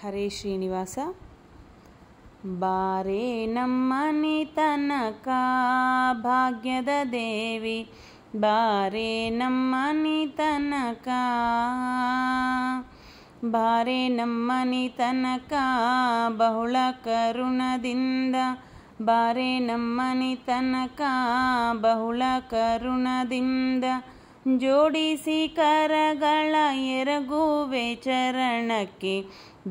ಹರೇ ಶ್ರೀನಿವಾಸ. ಬಾರೆ ನಮ್ಮನೆ ತನಕ ಭಾಗ್ಯದ ದೇವಿ, ಬಾರೆ ನಮ್ಮನೆ ತನಕ, ಬಾರೆ ನಮ್ಮನೆ ತನಕ ಬಹುಳ ಕರುಣದಿಂದ, ಬಾರೆ ನಮ್ಮನೆ ತನಕ ಬಹುಳ ಕರುಣದಿಂದ, ಜೋಡಿಸಿ ಕರಗಳ ಎರಗುವೆ ಚರಣಕ್ಕೆ,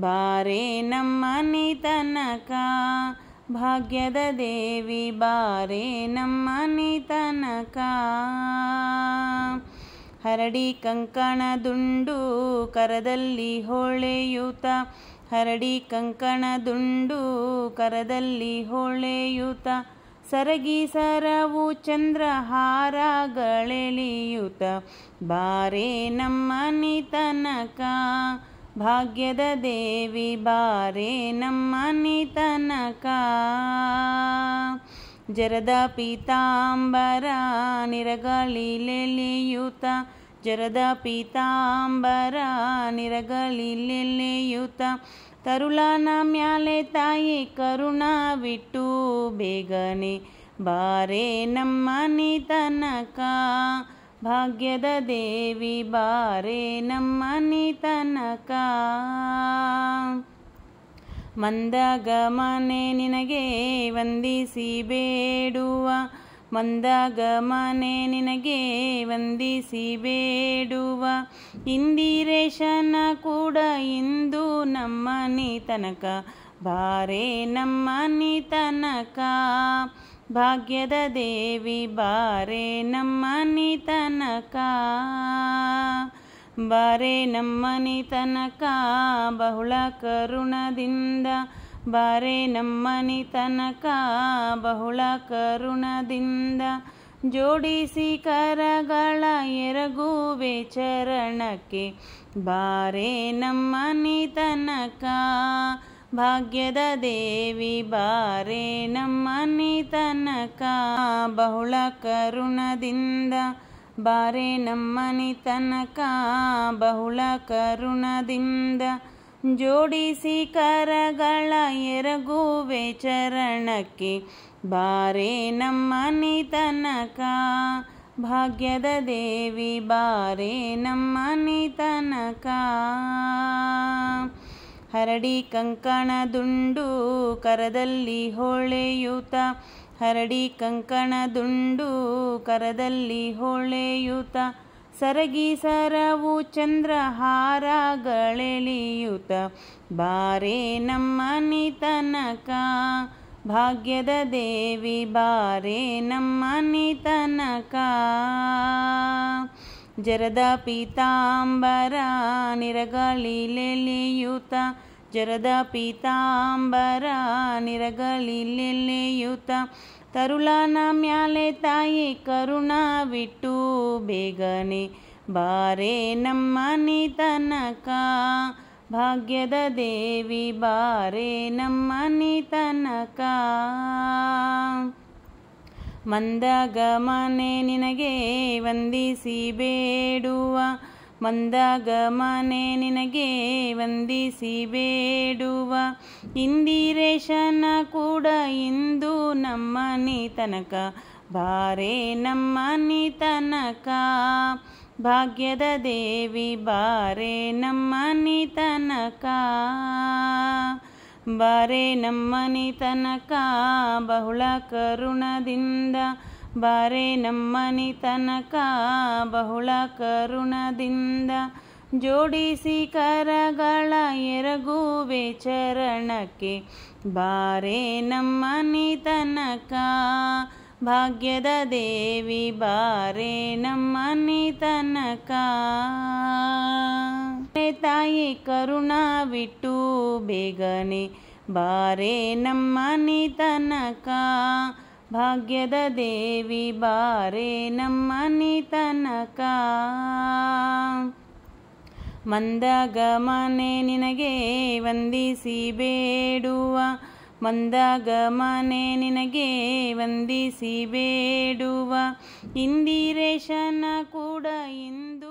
ಬಾರೆ ನಮ್ಮನೆ ತನಕ ಭಾಗ್ಯದ ದೇವಿ, ಬಾರೆ ನಮ್ಮನೆ ತನಕ. ಹರಡಿ ಕಂಕಣ ದುಂಡು ಕರದಲ್ಲಿ ಹೊಳೆಯುತ್ತ, ಹರಡಿ ಕಂಕಣ ದುಂಡು ಕರದಲ್ಲಿ ಹೊಳೆಯುತ್ತ, ಸರಗಿ ಸರವು ಚಂದ್ರಹಾರಗಳೆಳೆಯುತ್ತ, ಬಾರೆ ನಮ್ಮನೆ ತನಕ ಭಾಗ್ಯದ ದೇವಿ, ಬಾರೆ ನಮ್ಮನೆ ತನಕ. ಜರದ ಪೀತಾಂಬರ ನಿರಗಳಿಲೆಳೆಯುತ್ತ, ಜರದ ಪೀತಾಂಬರ ನಿರಗಳಿಲೆಳೆಯುತ್ತ, ತರುಳನ ಮ್ಯಾಲೆ ತಾಯಿ ಕರುಣವಿಟ್ಟು ಬೇಗನೆ, ಬಾರೆ ನಮ್ಮನೆ ತನಕ ಭಾಗ್ಯದ ದೇವಿ, ಬಾರೆ ನಮ್ಮನೆ ತನಕ. ಮಂದಗಮನೆ ನಿನಗೆ ವಂದಿಸಿ ಬೇಡುವ, ಮಂದಗಮನೆ ನಿನಗೆ ವಂದಿಸಿ ಬೇಡುವ, ಇಂದಿರೇಶನ ಕೂಡ ಇಂದು ನಮ್ಮನೆ ತನಕ, ಬಾರೆ ನಮ್ಮನೆ ತನಕ ಭಾಗ್ಯದ ದೇವಿ, ಬಾರೆ ನಮ್ಮನೆ ತನಕ, ಬಾರೆ ನಮ್ಮನೆ ತನಕ ಬಹುಳ ಕರುಣದಿಂದ, ಬಾರೆ ನಮ್ಮನೆ ತನಕ ಬಹುಳ ಕರುಣದಿಂದ, ಜೋಡಿಸಿ ಕರಗಳ ಎರಗುವೆ ಚರಣಕ್ಕೆ, ಬಾರೆ ನಮ್ಮನೆ ತನಕ ಭಾಗ್ಯದ ದೇವಿ, ಬಾರೆ ನಮ್ಮನೆ ತನಕ ಬಹುಳ ಕರುಣದಿಂದ, ಬಾರೆ ನಮ್ಮನೆ ತನಕ ಬಹುಳ ಕರುಣದಿಂದ, ಜೋಡಿಸಿ ಕರಗಳ ಎರಗುವೆ ಚರಣಕ್ಕೆ, ಬಾರೆ ನಮ್ಮನೆ ತನಕ ಭಾಗ್ಯದ ದೇವಿ, ಬಾರೆ ನಮ್ಮನೆ ತನಕ. ಹರಡಿ ಕಂಕಣ ದುಂಡು ಕರದಲ್ಲಿ ಹೊಳೆಯುತ್ತ, ಹರಡಿ ಕಂಕಣ ದುಂಡು ಕರದಲ್ಲಿ ಹೊಳೆಯುತ್ತ, ಸರಗಿ ಸರವು ಚಂದ್ರಹಾರಗಳೆಳೆಯುತ್ತ, ಬಾರೆ ನಮ್ಮನೆ ತನಕ ಭಾಗ್ಯದ ದೇವಿ, ಬಾರೆ ನಮ್ಮನೆ ತನಕ. ಜರದ ಪೀತಾಂಬರ ನಿರಗಳಿಲೆಳೆಯುತ್ತ, ಜರದ ಪೀತಾಂಬರ ನಿರಗಳಿಲೆಳೆಯುತ್ತ, ತರುಳನ ಮ್ಯಾಲೆ ತಾಯಿ ಕರುಣವಿಟ್ಟು ಬೇಗನೆ, ಬಾರೆ ನಮ್ಮನೆ ತನಕ ಭಾಗ್ಯದ ದೇವಿ, ಬಾರೆ ನಮ್ಮನೆ ತನಕ. ಮಂದಗಮನೆ ನಿನಗೆ ವಂದಿಸಿ ಬೇಡುವ, ಮಂದಗಮನೆ ನಿನಗೆ ವಂದಿಸಿ ಬೇಡುವ, ಇಂದಿರೇಶನ ಕೂಡ ಇಂದು ನಮ್ಮನೆ ತನಕ, ಬಾರೆ ನಮ್ಮನೆ ತನಕ ಭಾಗ್ಯದ ದೇವಿ, ಬಾರೆ ನಮ್ಮನೆ ತನಕ, ಬಾರೆ ನಮ್ಮನೆ ತನಕ ಬಹುಳ ಕರುಣದಿಂದ, ಬಾರೆ ನಮ್ಮನೆ ತನಕ ಬಹುಳ ಕರುಣದಿಂದ, ಜೋಡಿಸಿ ಕರಗಳ ಎರಗುವೆ ಚರಣಕ್ಕೆ, ಬಾರೆ ನಮ್ಮನೆ ತನಕ ಭಾಗ್ಯದ ದೇವಿ, ಬಾರೆ ನಮ್ಮನೆ ತನಕ. ತಾಯಿ ಕರುಣವಿಟ್ಟು ಬೇಗನೆ, ಬಾರೆ ನಮ್ಮನೆ ತನಕ ಭಾಗ್ಯದ ದೇವಿ, ಬಾರೆ ನಮ್ಮನೆ ತನಕ. ಮಂದಗಮನೆ ನಿನಗೆ ವಂದಿಸಿ ಬೇಡುವ, ಮಂದಗಮನೆ ನಿನಗೆ ವಂದಿಸಿ ಬೇಡುವ, ಇಂದಿರೇಶನ ಕೂಡ ಇಂದು